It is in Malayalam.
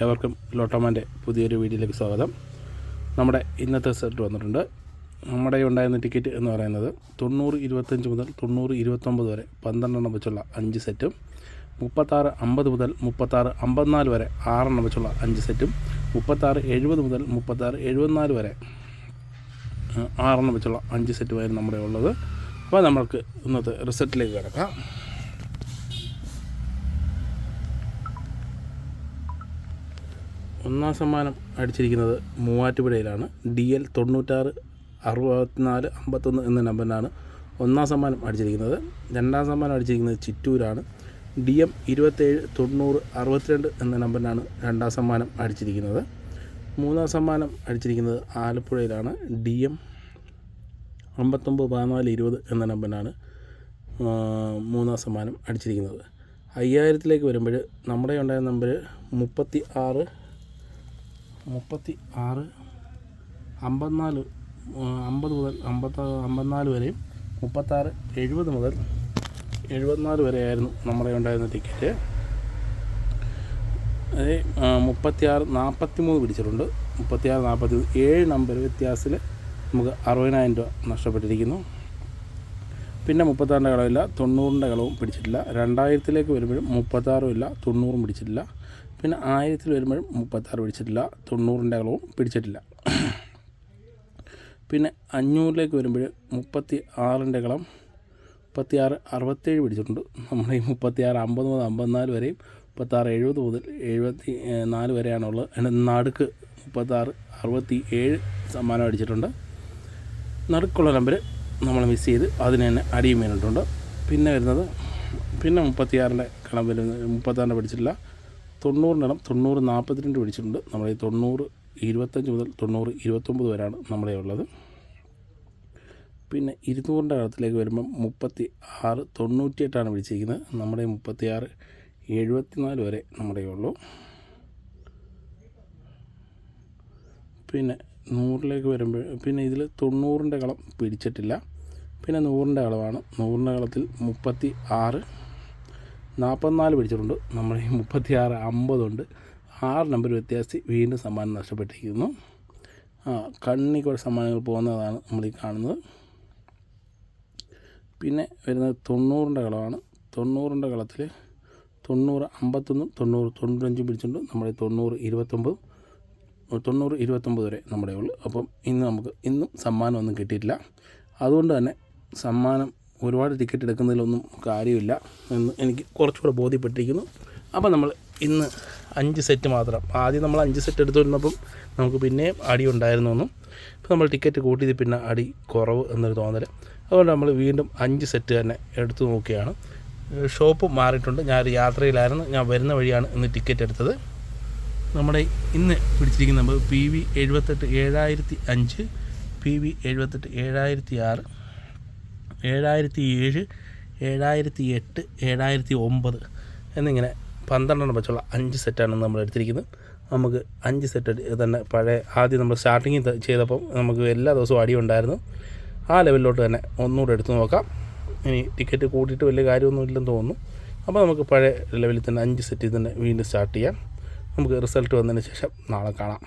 ഏവർക്കും ലോട്ടോമാൻ്റെ പുതിയൊരു വീഡിയോയിലേക്ക് സ്വാഗതം. നമ്മുടെ ഇന്നത്തെ സെറ്റ് വന്നിട്ടുണ്ട്. നമ്മുടെ ഉണ്ടായിരുന്ന ടിക്കറ്റ് എന്ന് പറയുന്നത് 90-25 മുതൽ 90-29 വരെ 12 എണ്ണം വെച്ചുള്ള 5 സെറ്റും, 36-50 മുതൽ 36-54 വരെ 6 എണ്ണം വെച്ചുള്ള 5 സെറ്റും, 36-70 മുതൽ 36-74 വരെ 6 എണ്ണം വെച്ചുള്ള 5 സെറ്റുമായിരുന്നു നമ്മുടെ ഉള്ളത്. അപ്പോൾ നമ്മൾക്ക് ഇന്നത്തെ റിസൾട്ടിലേക്ക് കിടക്കാം. ഒന്നാം സമ്മാനം അടിച്ചിരിക്കുന്നത് മൂവാറ്റുപുഴയിലാണ്. DL 96-64-51 എന്ന നമ്പറിനാണ് ഒന്നാം സമ്മാനം അടിച്ചിരിക്കുന്നത്. രണ്ടാം സമ്മാനം അടിച്ചിരിക്കുന്നത് ചിറ്റൂരാണ്. DM 27-90-62 എന്ന നമ്പറിനാണ് രണ്ടാം സമ്മാനം അടിച്ചിരിക്കുന്നത്. മൂന്നാം സമ്മാനം അടിച്ചിരിക്കുന്നത് ആലപ്പുഴയിലാണ്. DM 59-14-20 എന്ന നമ്പറിനാണ് മൂന്നാം സമ്മാനം അടിച്ചിരിക്കുന്നത്. 5000ലേക്ക് വരുമ്പോൾ നമ്മുടെ ഉണ്ടായ നമ്പർ 36 54 50 മുതൽ 54 വരെയും 36-70 മുതൽ 74 വരെയായിരുന്നു നമ്മുടെ ഉണ്ടായിരുന്ന ടിക്കറ്റ്. അതേ 36-43 പിടിച്ചിട്ടുണ്ട്. 36-40 7 നമ്പർ വ്യത്യാസത്തിൽ നമുക്ക് 60,000 രൂപ നഷ്ടപ്പെട്ടിരിക്കുന്നു. പിന്നെ 36ൻ്റെ കളവില്ല, 90ൻ്റെ കളവും പിടിച്ചിട്ടില്ല. 2000ലേക്ക് വരുമ്പോഴും 36 ഇല്ല, 90 പിടിച്ചിട്ടില്ല. പിന്നെ 1000 വരുമ്പോഴും 36 പിടിച്ചിട്ടില്ല, 90ൻ്റെ കളവും പിടിച്ചിട്ടില്ല. പിന്നെ 500ലേക്ക് വരുമ്പോൾ 36ൻ്റെ കളം 36-67 പിടിച്ചിട്ടുണ്ട്. നമ്മുടെ ഈ 36-50 മുതൽ 54 വരെയും 36-70 മുതൽ 74 വരെയാണുള്ളത്. അതിൻ്റെ നടുക്ക് 36-67 സമ്മാനം അടിച്ചിട്ടുണ്ട്. നടുക്കുള്ള നമ്പർ നമ്മൾ മിസ് ചെയ്ത് അതിന് തന്നെ അടിയും വീണിട്ടുണ്ട്. പിന്നെ വരുന്നത് 36ൻ്റെ കളം വരുന്നത് 36ൻ്റെ പിടിച്ചിട്ടില്ല. 90ൻ്റെ കളം 90-42 പിടിച്ചിട്ടുണ്ട്. നമ്മുടെ 90-25 മുതൽ 90-29 വരെയാണ് നമ്മുടെ ഉള്ളത്. പിന്നെ 200ൻ്റെ കളത്തിലേക്ക് വരുമ്പം 36-98 പിടിച്ചിരിക്കുന്നത്. നമ്മുടെ 36-74 വരെ നമ്മുടെ ഉള്ളൂ. പിന്നെ 100ലേക്ക് വരുമ്പോൾ പിന്നെ ഇതിൽ 90ൻ്റെ കളം പിടിച്ചിട്ടില്ല. പിന്നെ 100ൻ്റെ കളമാണ്. 100ൻ്റെ കളത്തിൽ 36-44 പിടിച്ചിട്ടുണ്ട്. നമ്മൾ 36-50 ഉണ്ട്. 6 നമ്പർ വ്യത്യാസത്തിൽ വീണ്ടും സമ്മാനം നഷ്ടപ്പെട്ടിരിക്കുന്നു. കണ്ണിക്കൂടെ സമ്മാനങ്ങൾ പോകുന്നതാണ് നമ്മളീ കാണുന്നത്. പിന്നെ വരുന്നത് 90ൻ്റെ കളമാണ്. 90ൻ്റെ കളത്തിൽ 90-51 90-95 പിടിച്ചിട്ടുണ്ട്. നമ്മുടെ 90-29 വരെ നമ്മുടെ ഉള്ളു. അപ്പം ഇന്നും സമ്മാനമൊന്നും കിട്ടിയിട്ടില്ല. അതുകൊണ്ട് തന്നെ സമ്മാനം ഒരുപാട് ടിക്കറ്റ് എടുക്കുന്നതിലൊന്നും കാര്യമില്ല എന്ന് എനിക്ക് കുറച്ചുകൂടെ ബോധ്യപ്പെട്ടിരിക്കുന്നു. അപ്പോൾ നമ്മൾ ഇന്ന് 5 സെറ്റ് മാത്രം, ആദ്യം നമ്മൾ 5 സെറ്റ് എടുത്തുകൊണ്ടിരുന്നപ്പം നമുക്ക് പിന്നെയും അടി ഉണ്ടായിരുന്നൊന്നും, ഇപ്പോൾ നമ്മൾ ടിക്കറ്റ് കൂട്ടിയത് പിന്നെ അടി കുറവ് എന്നൊരു തോന്നൽ. അതുകൊണ്ട് നമ്മൾ വീണ്ടും 5 സെറ്റ് തന്നെ എടുത്തു നോക്കുകയാണ്. ഷോപ്പ് മാറിയിട്ടുണ്ട്. ഞാനൊരു യാത്രയിലായിരുന്നു. ഞാൻ വരുന്ന വഴിയാണ് ഇന്ന് ടിക്കറ്റ് എടുത്തത്. നമ്മുടെ ഇന്ന് പിടിച്ചിരിക്കുന്ന നമ്പർ PV 78-7005, PV 78-7006, 7007, 7008, 7009 എന്നിങ്ങനെ 12 എണ്ണം വെച്ചുള്ള 5 സെറ്റാണ് നമ്മൾ എടുത്തിരിക്കുന്നത്. നമുക്ക് 5 സെറ്റ് തന്നെ പഴയ ആദ്യം നമ്മൾ സ്റ്റാർട്ടിങ്ങിൽ ചെയ്തപ്പം നമുക്ക് എല്ലാ ദിവസവും അടി ഉണ്ടായിരുന്നു. ആ ലെവലിലോട്ട് തന്നെ ഒന്നുകൂടെ എടുത്ത് നോക്കാം. ഇനി ടിക്കറ്റ് കൂട്ടിയിട്ട് വലിയ കാര്യമൊന്നും ഇല്ലെന്ന് തോന്നുന്നു. അപ്പോൾ നമുക്ക് പഴയ ലെവലിൽ തന്നെ 5 സെറ്റിൽ തന്നെ വീണ്ടും സ്റ്റാർട്ട് ചെയ്യാം. നമുക്ക് റിസൾട്ട് വന്നതിന് ശേഷം നാളെ കാണാം.